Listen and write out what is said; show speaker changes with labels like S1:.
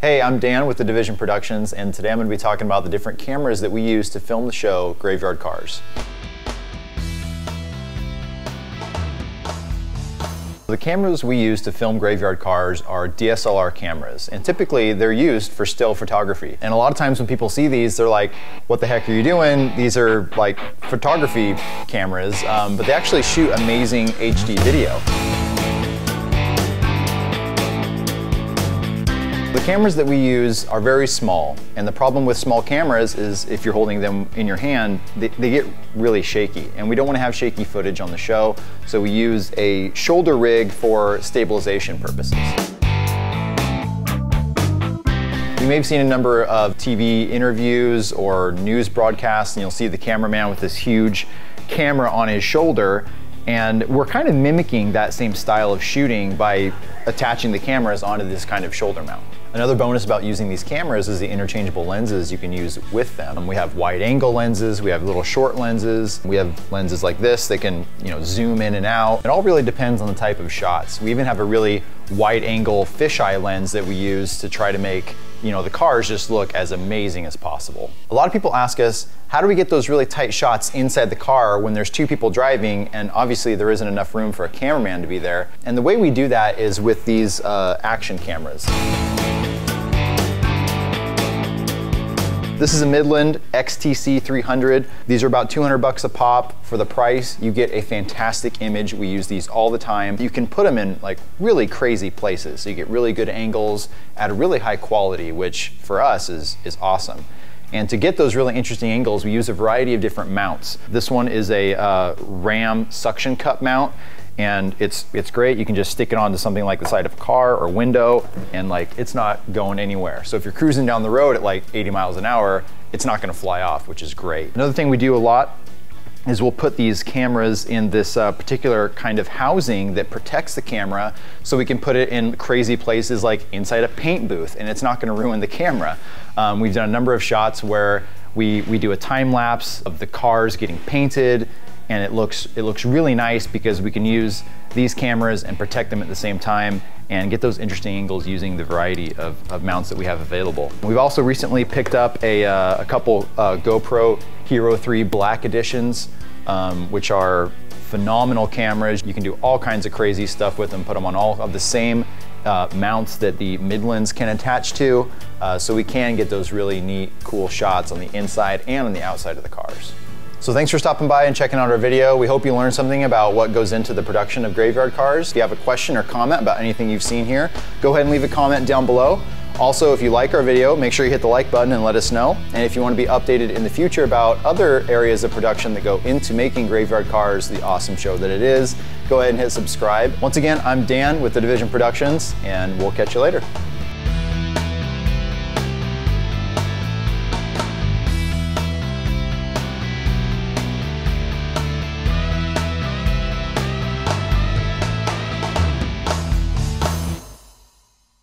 S1: Hey, I'm Dan with the Division Productions, and today I'm going to be talking about the different cameras that we use to film the show Graveyard Carz. The cameras we use to film Graveyard Carz are DSLR cameras, and typically they're used for still photography. And a lot of times when people see these, they're like, what the heck are you doing? These are like photography cameras, but they actually shoot amazing HD video. The cameras that we use are very small, and the problem with small cameras is if you're holding them in your hand, they get really shaky, and we don't want to have shaky footage on the show, so we use a shoulder rig for stabilization purposes. You may have seen a number of TV interviews or news broadcasts, and you'll see the cameraman with this huge camera on his shoulder, and we're kind of mimicking that same style of shooting by attaching the cameras onto this kind of shoulder mount. Another bonus about using these cameras is the interchangeable lenses you can use with them. We have wide angle lenses, we have little short lenses, we have lenses like this that can, zoom in and out. It all really depends on the type of shots. We even have a really wide angle fisheye lens that we use to try to make the cars just look as amazing as possible. A lot of people ask us, how do we get those really tight shots inside the car when there's two people driving and obviously there isn't enough room for a cameraman to be there? And the way we do that is with these action cameras. This is a Midland Xtc 300. These are about 200 bucks a pop. For the price, you get a fantastic image. We use these all the time. You can put them in like really crazy places. So you get really good angles at a really high quality, which for us is awesome. And to get those really interesting angles, we use a variety of different mounts. This one is a Ram suction cup mount, and it's great. You can just stick it onto something like the side of a car or window, and it's not going anywhere. So if you're cruising down the road at like 80 miles an hour, it's not gonna fly off, which is great. Another thing we do a lot is we'll put these cameras in this particular kind of housing that protects the camera, so we can put it in crazy places like inside a paint booth, and it's not gonna ruin the camera. We've done a number of shots where we do a time lapse of the cars getting painted, and it looks really nice because we can use these cameras and protect them at the same time and get those interesting angles using the variety of mounts that we have available. We've also recently picked up a couple GoPro Hero 3 Black Editions, which are phenomenal cameras. You can do all kinds of crazy stuff with them, put them on all of the same mounts that the Midlands can attach to, so we can get those really neat, cool shots on the inside and on the outside of the cars. So thanks for stopping by and checking out our video. We hope you learned something about what goes into the production of Graveyard Carz. If you have a question or comment about anything you've seen here, go ahead and leave a comment down below. Also, if you like our video, make sure you hit the like button and let us know. And if you want to be updated in the future about other areas of production that go into making Graveyard Carz the awesome show that it is, go ahead and hit subscribe. Once again, I'm Dan with the Division Productions, and we'll catch you later.